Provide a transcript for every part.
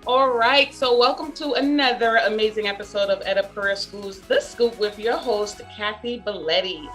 All right, so welcome to another amazing episode of Edda Career School's The Scoop with your host, Kathy Belletti.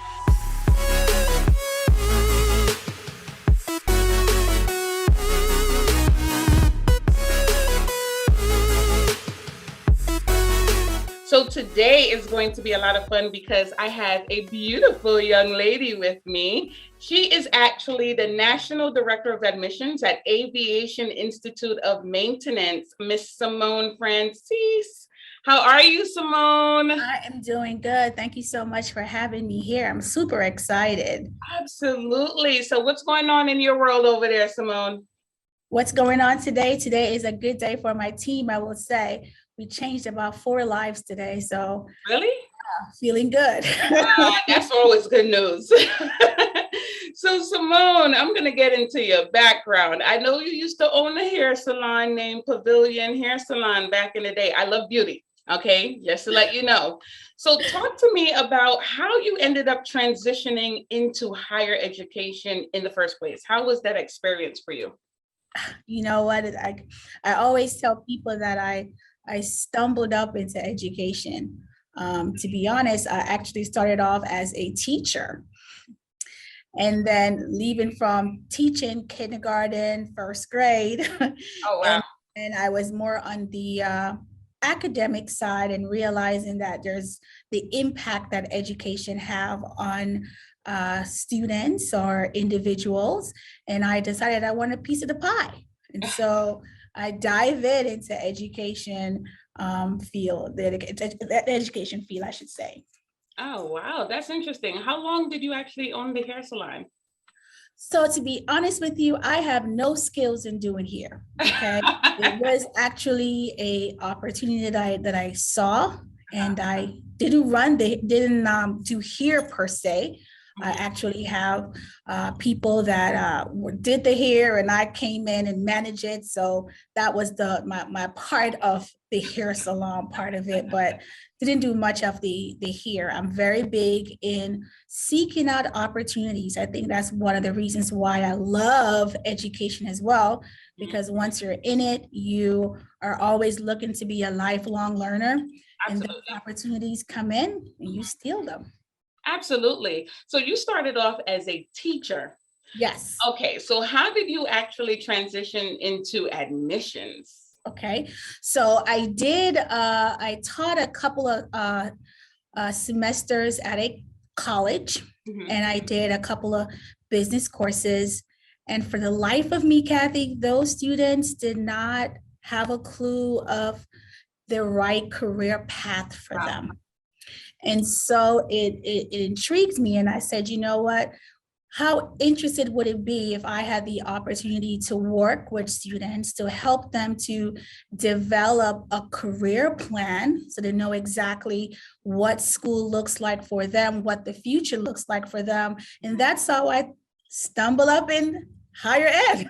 So today is going to be a lot of fun because I have a beautiful young lady with me. She is actually the National Director of Admissions at Aviation Institute of Maintenance, Miss Simone Francis. How are you, Simone? I am doing good. Thank you so much for having me here. I'm super excited. Absolutely. So what's going on in your world over there, Simone? What's going on today? Today is a good day for my team, I will say. We changed about 4 lives today, so Really? feeling good. That's always good news. So Simone, I'm going to get into your background. I know you used to own a hair salon named Pavilion Hair Salon back in the day. I love beauty. Okay, just to let you know. So talk to me about how you ended up transitioning into higher education in the first place. How was that experience for you? You know what? I always tell people that I stumbled up into education. To be honest, I actually started off as a teacher. And then leaving from teaching kindergarten, first grade, Oh, wow. and I was more on the academic side and realizing that there's the impact that education have on students or individuals. And I decided I want a piece of the pie. And so I dive into education field, the education field, I should say. Oh, wow. That's interesting. How long did you actually own the hair salon? So to be honest with you, I have no skills in doing hair. Okay. It was actually a opportunity that I saw, and I didn't do hair per se. I actually have people that did the hair, and I came in and managed it. So that was my part of the hair salon part of it, but didn't do much of the hair. I'm very big in seeking out opportunities. I think that's one of the reasons why I love education as well, because once you're in it, you are always looking to be a lifelong learner. And those Absolutely. opportunities come in and you steal them. Absolutely. So you started off as a teacher. Yes. Okay, so how did you actually transition into admissions? Okay. So I taught a couple of semesters at a college, Mhm. and I did a couple of business courses. And for the life of me, Kathy, those students did not have a clue of the right career path for Wow. them. And so it intrigued me. And I said, you know what? How interested would it be if I had the opportunity to work with students to help them to develop a career plan so they know exactly what school looks like for them, what the future looks like for them. And that's how I stumble up in higher ed.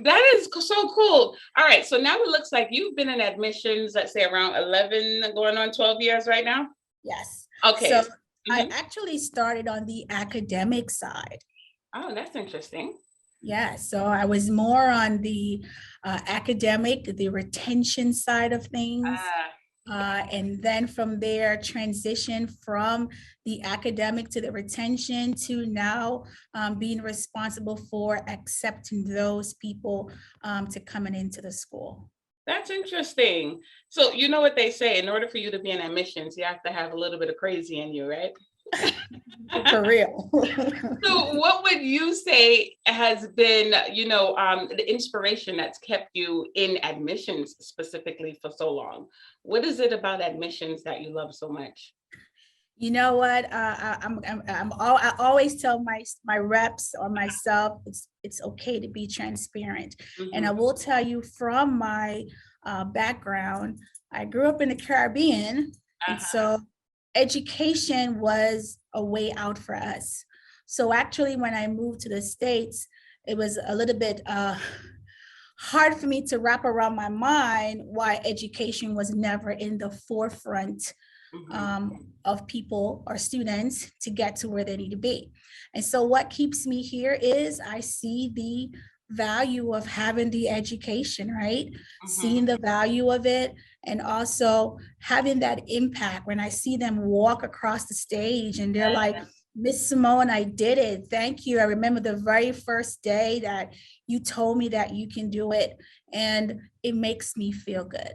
That is so cool. All right, so now it looks like you've been in admissions, let's say around 11, going on 12 years right now. Yes. Okay. So I Mhm. actually started on the academic side. Oh, that's interesting. Yeah, so I was more on the academic, the retention side of things. Uh, And then from there, transition from the academic to the retention to now being responsible for accepting those people to coming into the school. that's interesting. So you know what they say, in order for you to be in admissions, you have to have a little bit of crazy in you, right? For real. So what would you say has been, the inspiration that's kept you in admissions specifically for so long? What is it about admissions that you love so much? You know what? I always tell my reps or myself it's okay to be transparent. And Mhm. I will tell you from my background, I grew up in the Caribbean, and Uh-huh. so education was a way out for us. So actually, when I moved to the States, it was a little bit hard for me to wrap around my mind why education was never in the forefront Mhm. of people or students to get to where they need to be. And so what keeps me here is I see the value of having the education, right? Mhm. Seeing the value of it, and also having that impact when I see them walk across the stage and they're like, Yes. Miss Simone, I did it. Thank you. I remember the very first day that you told me that you can do it. And it makes me feel good.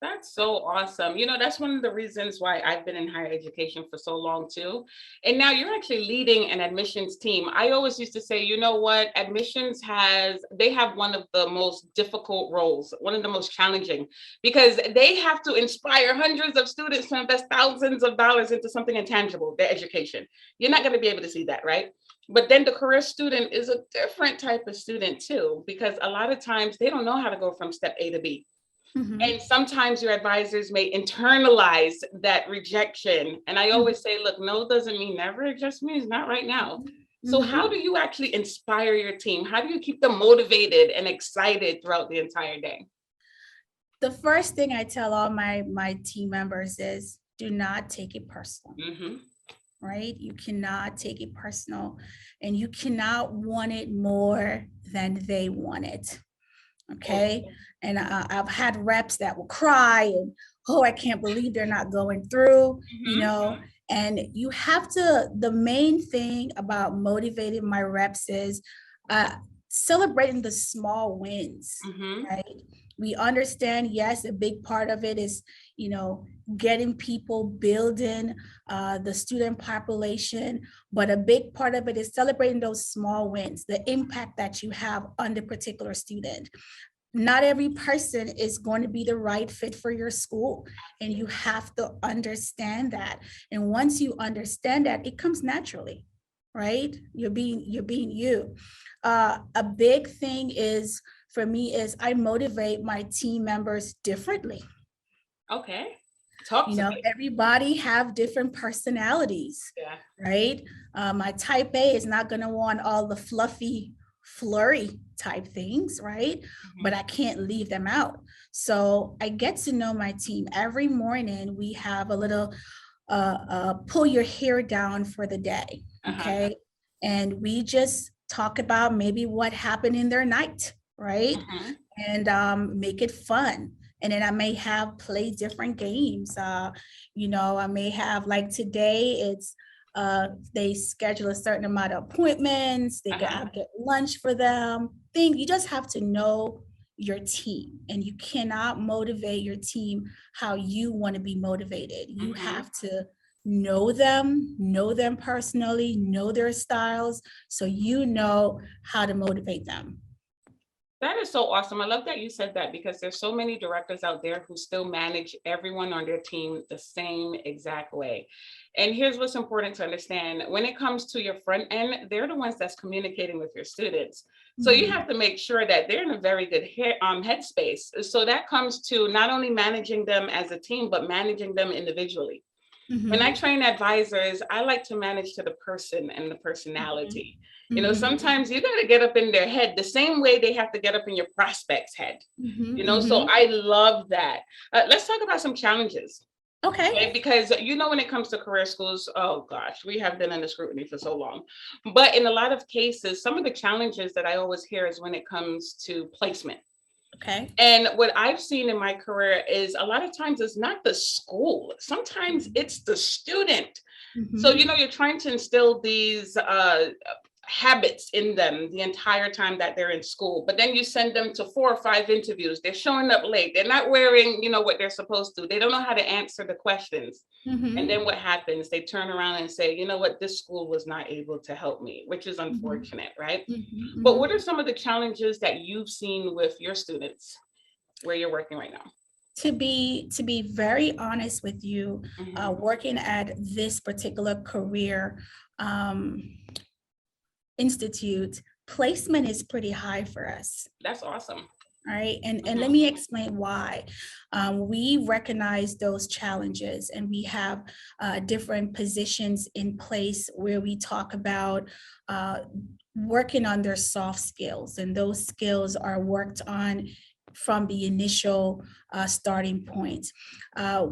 That's so awesome. You know, that's one of the reasons why I've been in higher education for so long too. And now you're actually leading an admissions team. I always used to say, you know what, they have one of the most difficult roles, one of the most challenging, because they have to inspire hundreds of students to invest thousands of dollars into something intangible, their education. You're not going to be able to see that, right? But then the career student is a different type of student too, because a lot of times they don't know how to go from step A to B. Mhm. And sometimes your advisors may internalize that rejection. And I Mhm. always say, look, no doesn't mean never. It just means not right now. So, how Mhm. do you actually inspire your team? How do you keep them motivated and excited throughout the entire day? The first thing I tell all my team members is do not take it personal, Hmm. right? You cannot take it personal, and you cannot want it more than they want it. Okay. And I've had reps that will cry and, oh, I can't believe they're not going through, you Hmm. know. And you have to, the main thing about motivating my reps is uh, celebrating the small wins, Hmm. right? We understand, yes, a big part of it is, you know, getting people, building the student population, but a big part of it is celebrating those small wins, the impact that you have on the particular student. Not every person is going to be the right fit for your school, and you have to understand that. And once you understand that, it comes naturally, right? You're being you. A big thing is for me is I motivate my team members differently. Okay. Talk You to know, me. everybody have different personalities, Yeah. right? My type A is not going to want all the fluffy, flurry type things, right? But Hmm. I can't leave them out. So I get to know my team. Every morning we have a little pull your hair down for the day, Uh-huh. okay? And we just talk about maybe what happened in their night, right? Hmm. And make it fun. And then I may have play different games. You know, I may have like today, it's they schedule a certain amount of appointments, they Uh-huh. I'll get lunch for them. Thing you just have to know your team, and you cannot motivate your team how you want to be motivated. You Hmm. have to know them personally, know their styles, so you know how to motivate them. That is so awesome. I love that you said that because there's so many directors out there who still manage everyone on their team the same exact way. And here's what's important to understand. When it comes to your front end, they're the ones that's communicating with your students. So you have Mhm. to make sure that they're in a very good headspace. So that comes to not only managing them as a team, but managing them individually. When I Mhm. train advisors, I like to manage to the person and the Mhm. personality. You know, Mhm. sometimes you got to get up in their head the same way they have to get up in your prospect's head. Mhm. You know, so Mhm. I love that. Let's talk about some challenges. Okay. Okay, because you know, when it comes to career schools, oh gosh, we have been under scrutiny for so long. But in a lot of cases, some of the challenges that I always hear is when it comes to placement. Okay. And what I've seen in my career is a lot of times it's not the school, sometimes it's the student. So, you Mhm. know, you're trying to instill these habits in them the entire time that they're in school, but then you send them to 4 or 5 interviews. They're showing up late. They're not wearing, you know, what they're supposed to. They don't know how to answer the questions. And Mhm. then what happens? They turn around and say, you know what, this school was not able to help me, which is Mhm. unfortunate, right? Mhm. But what are Mhm. some of the challenges that you've seen with your students where you're working right now? To be very honest with you, Hmm. working at this particular career um, institute, placement is pretty high for us. That's awesome. All right, and let Hmm. me explain why. We recognize those challenges, and we have different positions in place where we talk about working on their soft skills, and those skills are worked on from the initial starting point. Uh,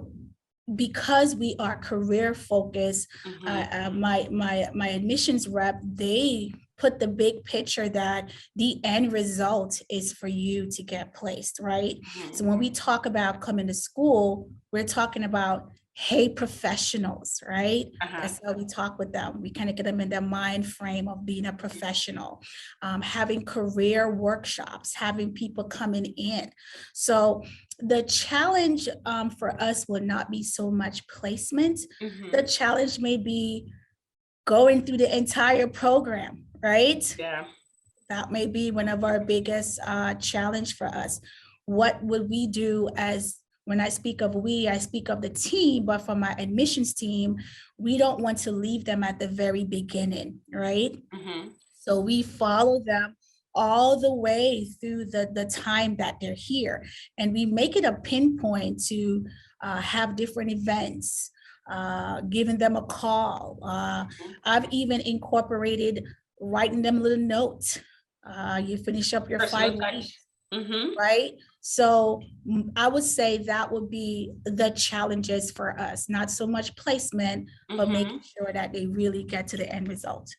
because we are career focused, Hmm. my admissions rep, they put the big picture that the end result is for you to get placed, right? So when we talk about coming to school, we're talking about, hey, professionals, right? That's how we talk with them. We kind of get them in their mind frame of being a professional, having career workshops, having people coming in. So the challenge for us will not be so much placement. The challenge may be going through the entire program, right? Yeah. That may be one of our biggest challenge for us. What would we do as, when I speak of we, I speak of the team, but for my admissions team, we don't want to leave them at the very beginning, right? So we follow them all the way through the time that they're here. And we make it a pinpoint to have different events, giving them a call. I've even incorporated writing them a little note. You finish up your Personal 5 touch. weeks, right? So I would say that would be the challenges for us, not so much placement, but making sure that they really get to the end result.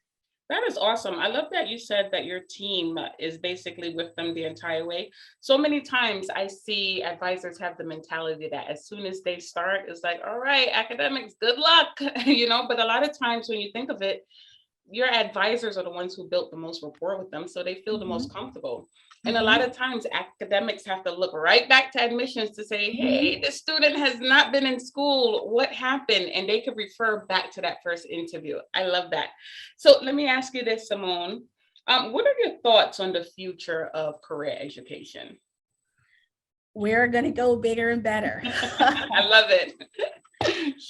That is awesome. I love that you said that your team is basically with them the entire way. So many times I see advisors have the mentality that as soon as they start, it's like, all right, academics, good luck, but a lot of times when you think of it, your advisors are the ones who built the most rapport with them, so they feel the most comfortable. And a lot of times academics have to look right back to admissions to say, hey, the student has not been in school. What happened? And they could refer back to that first interview. I love that. So let me ask you this, Simone. What are your thoughts on the future of career education? We're going to go bigger and better. I love it.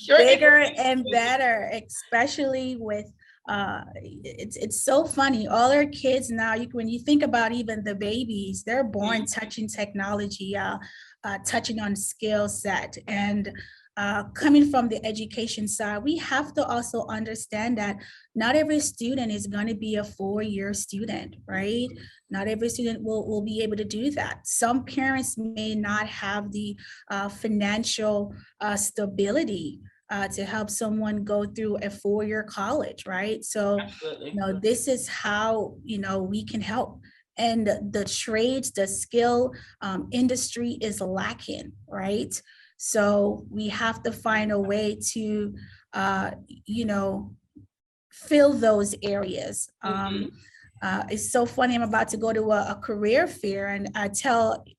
Bigger and better, especially with it's so funny. All our kids now, when you think about even the babies, they're born touching technology, touching on skill set. And coming from the education side, we have to also understand that not every student is going to be a 4-year student, right? Not every student will be able to do that. Some parents may not have the financial stability to help someone go through a 4-year college, right? So, this is how, we can help. And the trades, the skill industry is lacking, right? So we have to find a way to, fill those areas. It's so funny. I'm about to go to a career fair, and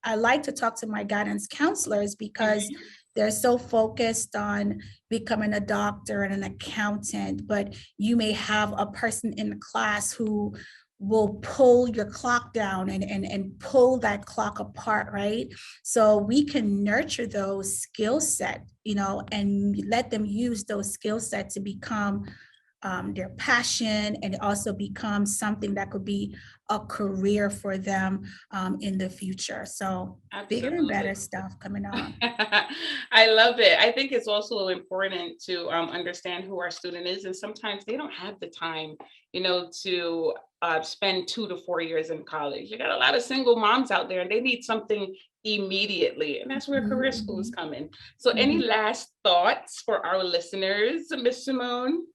I like to talk to my guidance counselors because they're so focused on becoming a doctor and an accountant, but you may have a person in the class who will pull your clock down and pull that clock apart, right? So we can nurture those skill set, and let them use those skill sets to become their passion, and also become something that could be a career for them in the future. So bigger and better stuff coming on. I love it. I think it's also important to understand who our student is. And sometimes they don't have the time, to spend 2 to 4 years in college. You got a lot of single moms out there and they need something immediately. And that's where career schools come in. So any last thoughts for our listeners, Miss Simone?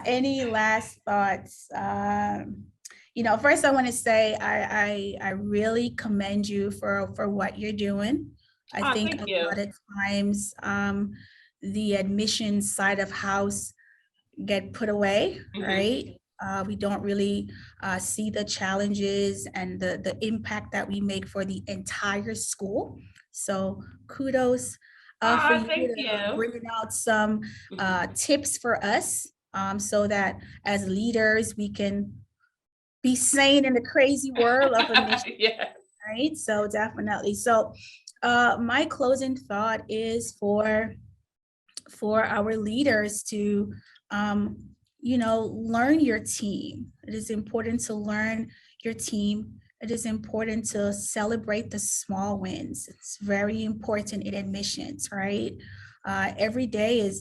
Any last thoughts? First I want to say I really commend you for what you're doing. I think a lot of times the admissions side of house get put away, right? We don't really see the challenges and the impact that we make for the entire school. So kudos for you to bringing out some tips for us so that as leaders, we can be sane in the crazy world of admissions, right? So definitely. So my closing thought is for our leaders to learn your team. It is important to learn your team. It is important to celebrate the small wins. It's very important in admissions, right? Every day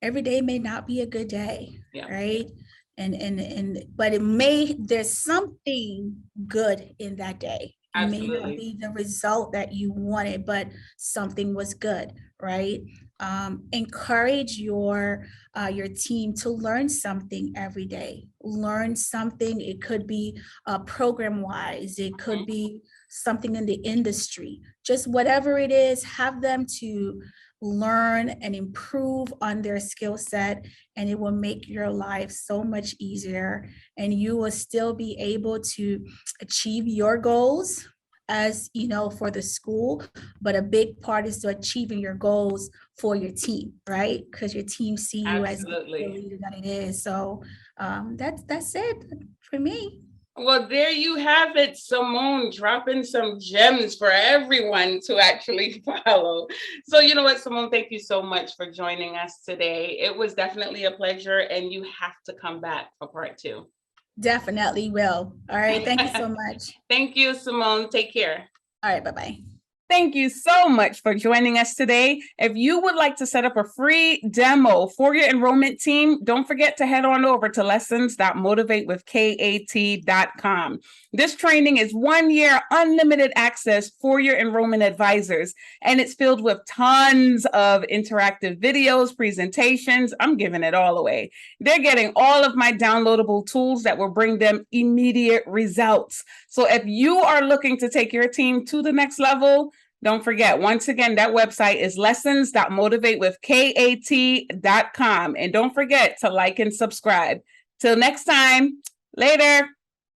may not be a good day, right? But there's something good in that day. It may not be the result that you wanted, but something was good, right? encourage your team to learn something every day. Learn something. It could be program wise. It could be something in the industry. Just whatever it is, have them to learn and improve on their skill set, and it will make your life so much easier, and you will still be able to achieve your goals as you know for the school, but a big part is to achieving your goals for your team, right? Because your team see you as the leader that it is. So that's it for me. Well, there you have it, Simone, dropping some gems for everyone to actually follow. So you know what, Simone, thank you so much for joining us today. It was definitely a pleasure, and you have to come back for part 2. Definitely will. All right. Thank you so much. Thank you, Simone. Take care. All right. Bye-bye. Thank you so much for joining us today. If you would like to set up a free demo for your enrollment team, don't forget to head on over to lessons.motivatewithkat.com. This training is 1 year unlimited access for your enrollment advisors, and it's filled with tons of interactive videos, presentations. I'm giving it all away. They're getting all of my downloadable tools that will bring them immediate results. So if you are looking to take your team to the next level, don't forget, once again, that website is lessons.motivatewithkat.com. And don't forget to like and subscribe. Till next time, later.